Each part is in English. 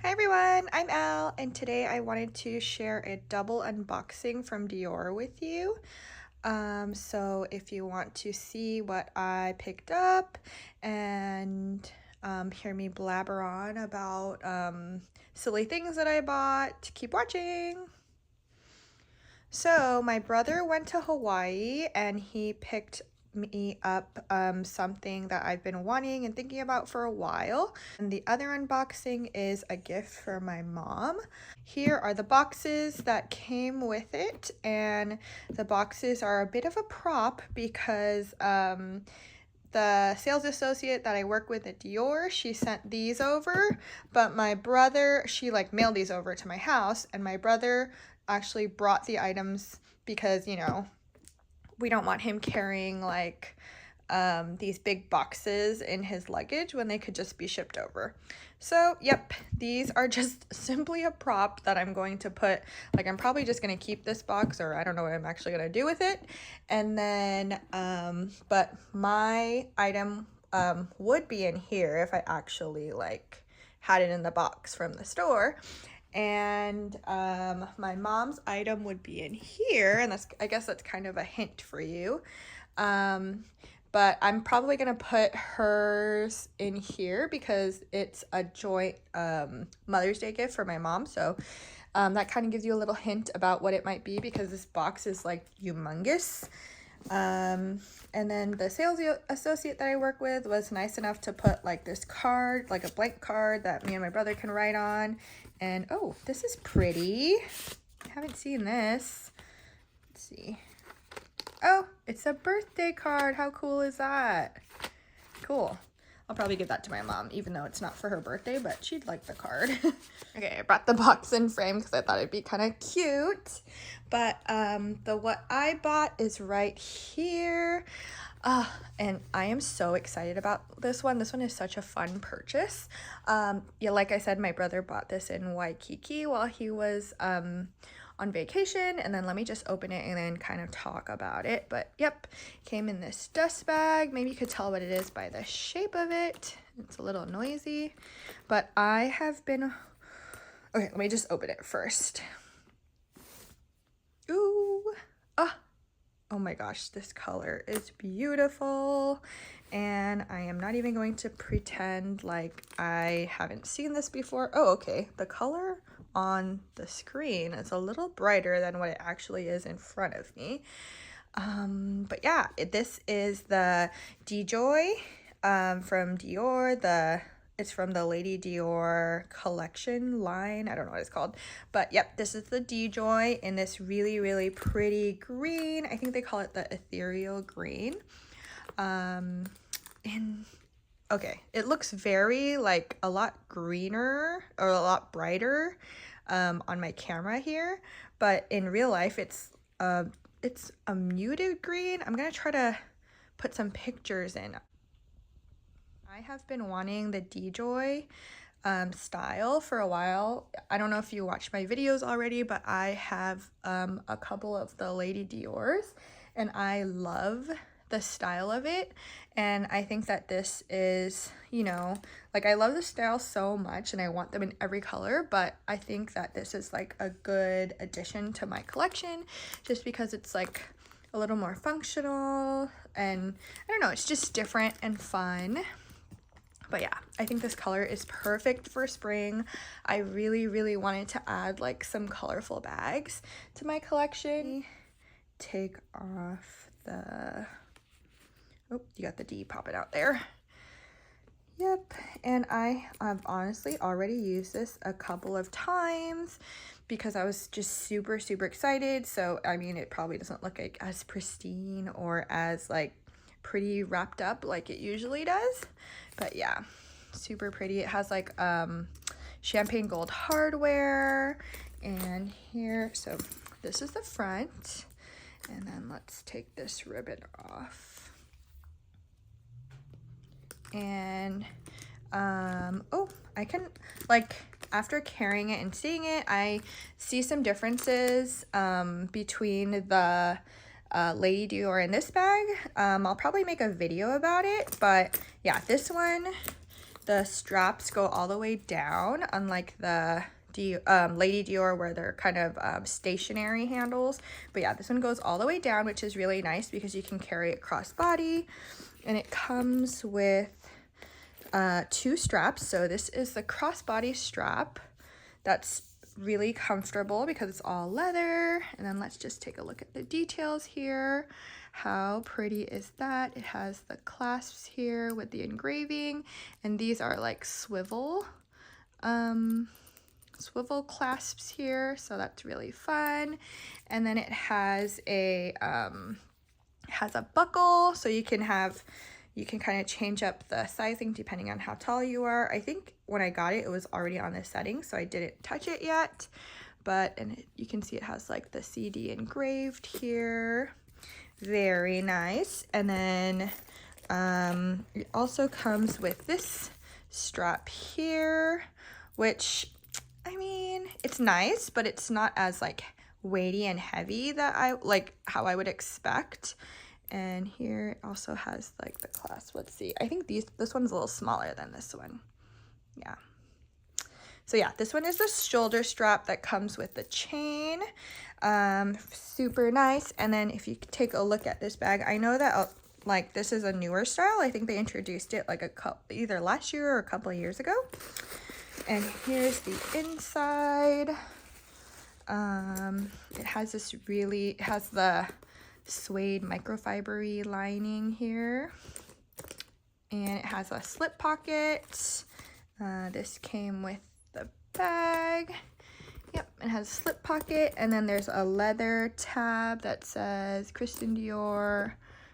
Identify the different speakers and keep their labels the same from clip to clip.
Speaker 1: Hi everyone, I'm Elle, and today I wanted to share a double unboxing from Dior with you. So if you want to see what I picked up and hear me blabber on about silly things that I bought, keep watching. So my brother went to Hawaii and he picked me up something that I've been wanting and thinking about for a while. And the other unboxing is a gift for my mom. Here are the boxes that came with it, and the boxes are a bit of a prop because the sales associate that I work with at Dior, she sent these over, but my brother, she like mailed these over to my house, and my brother actually brought the items because, you know, we don't want him carrying like these big boxes in his luggage when they could just be shipped over. So yep, these are just simply a prop that I'm going to put, like I'm probably just going to keep this box, or I don't know what I'm actually going to do with it. And then but my item would be in here if I actually like had it in the box from the store. And my mom's item would be in here, and that's, I guess that's kind of a hint for you. But I'm probably gonna put hers in here because it's a joint Mother's Day gift for my mom. So that kind of gives you a little hint about what it might be, because this box is like humongous. And then the sales associate that I work with was nice enough to put like this card, like a blank card that me and my brother can write on. And oh, this is pretty. I haven't seen this. Let's see. Oh, it's a birthday card. How cool is that? Cool. I'll probably give that to my mom, even though it's not for her birthday, but she'd like the card. Okay, I brought the box in frame because I thought it'd be kind of cute. But what I bought is right here. And I am so excited about this one. This one is such a fun purchase. Yeah, like I said, my brother bought this in Waikiki while he was on vacation, and then let me just open it and then kind of talk about it. But yep, came in this dust bag. Maybe you could tell what it is by the shape of it. It's a little noisy, but I have been, okay, let me just open it first. Ooh, oh my gosh, this color is beautiful, and I am not even going to pretend like I haven't seen this before. Oh, okay, the color on the screen is a little brighter than what it actually is in front of me. But yeah, this is the DJoy from Dior. It's from the Lady Dior collection line. I don't know what it's called. But yep, this is the DJoy in this really, really pretty green. I think they call it the ethereal green. Okay, it looks very like a lot greener or a lot brighter on my camera here, but in real life it's a muted green. I'm gonna try to put some pictures in. I have been wanting the DJoy style for a while. I don't know if you watched my videos already, but I have a couple of the Lady Dior's, and I love the style of it. And I think that this is, you know, like I love the style so much and I want them in every color, but I think that this is like a good addition to my collection just because it's like a little more functional, and I don't know, it's just different and fun. But yeah, I think this color is perfect for spring. I really, really wanted to add like some colorful bags to my collection. Take off the, oh, you got the D popping out there. Yep, and I have honestly already used this a couple of times because I was just super, super excited. So, I mean, it probably doesn't look like as pristine or as like pretty wrapped up like it usually does, but yeah, super pretty. It has like champagne gold hardware, and here, so this is the front, and then let's take this ribbon off. And oh, I can, like, after carrying it and seeing it, I see some differences between the Lady Dior in this bag. I'll probably make a video about it, but yeah, this one the straps go all the way down, unlike the Lady Dior where they're kind of stationary handles. But yeah, this one goes all the way down, which is really nice because you can carry it crossbody. And it comes with 2 straps. So this is the crossbody strap. That's really comfortable because it's all leather. And then let's just take a look at the details here. How pretty is that? It has the clasps here with the engraving, and these are like swivel clasps here, so that's really fun. And then it has a buckle, so you can kind of change up the sizing depending on how tall you are. I think when I got it, it was already on this setting, so I didn't touch it yet. But you can see it has like the CD engraved here. Very nice. And then it also comes with this strap here, which, I mean, it's nice, but it's not as like weighty and heavy that how I would expect. And here it also has like the clasp. Let's see. I think this one's a little smaller than this one. Yeah. So yeah, this one is the shoulder strap that comes with the chain. Super nice. And then if you take a look at this bag, I know that like this is a newer style. I think they introduced it like either last year or a couple of years ago. And here's the inside. It has the suede microfiber-y lining here. And it has a slip pocket. This came with the bag. Yep, it has a slip pocket, and then there's a leather tab that says Christian Dior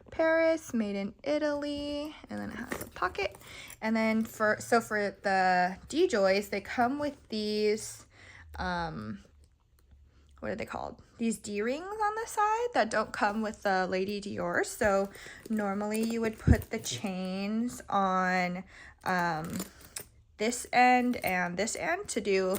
Speaker 1: Paris, made in Italy, and then it has a pocket. And then for the DJoys, they come with these what are they called? These D-rings on the side that don't come with the Lady Dior. So normally you would put the chains on this end and this end to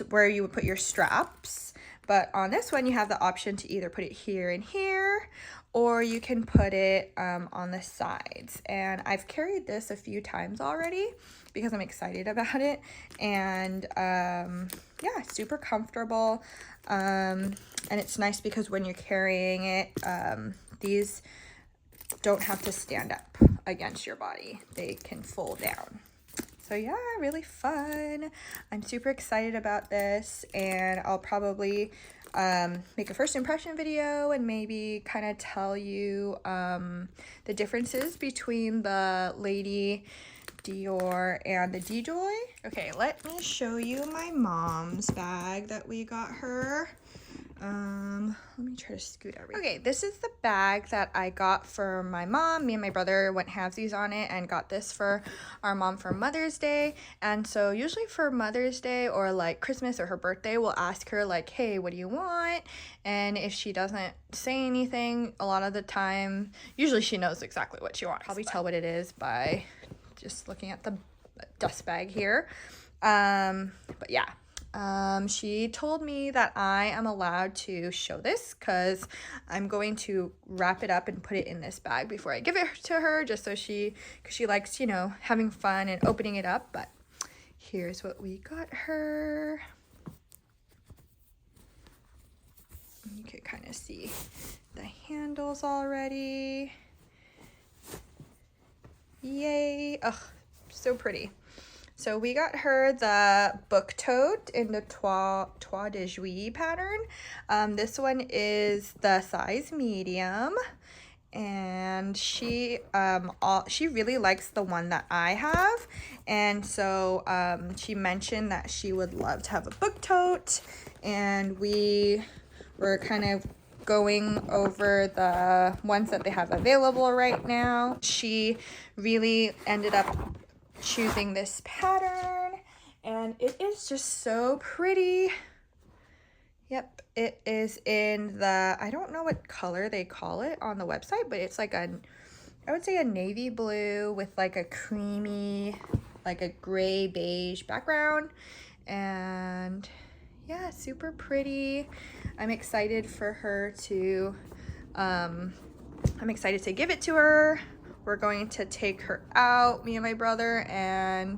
Speaker 1: where you would put your straps. But on this one, you have the option to either put it here and here, or you can put it on the sides. And I've carried this a few times already because I'm excited about it. And yeah, super comfortable. And it's nice because when you're carrying it, these don't have to stand up against your body. They can fold down. So yeah, really fun. I'm super excited about this, and I'll probably make a first impression video and maybe kind of tell you the differences between the Lady Dior and the DJoy. Okay, let me show you my mom's bag that we got her. Let me try to scoot everything. Okay, this is the bag that I got for my mom. Me and my brother went halvesies on it and got this for our mom for Mother's Day. And so usually for Mother's Day or like Christmas or her birthday, we'll ask her like, hey, what do you want? And if she doesn't say anything, a lot of the time, usually she knows exactly what she wants. Probably tell what it is by just looking at the dust bag here. But yeah. She told me that I am allowed to show this because I'm going to wrap it up and put it in this bag before I give it to her, just so because she likes, you know, having fun and opening it up. But here's what we got her. You can kind of see the handles already. Yay. Ugh, so pretty. So we got her the book tote in the Trois de Juillet pattern. This one is the size medium, and she really likes the one that I have, and so she mentioned that she would love to have a book tote, and we were kind of going over the ones that they have available right now. She really ended up choosing this pattern, and it is just so pretty. Yep, it is in the, I don't know what color they call it on the website, but it's like I would say a navy blue with like a creamy, like a gray beige background. And yeah, super pretty. I'm excited for her to I'm excited to give it to her. We're going to take her out, me and my brother, and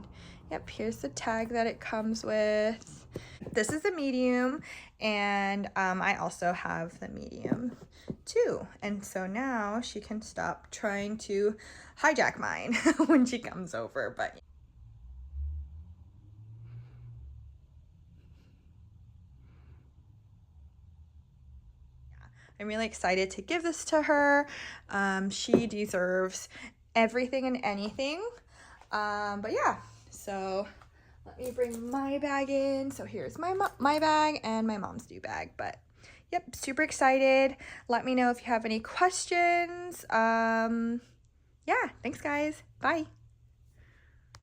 Speaker 1: Yep, here's the tag that it comes with. This is the medium, and I also have the medium too. And so now she can stop trying to hijack mine when she comes over. But I'm really excited to give this to her. She deserves everything and anything. But yeah, so let me bring my bag in. So here's my bag and my mom's new bag. But yep, super excited. Let me know if you have any questions. Yeah, thanks guys. Bye.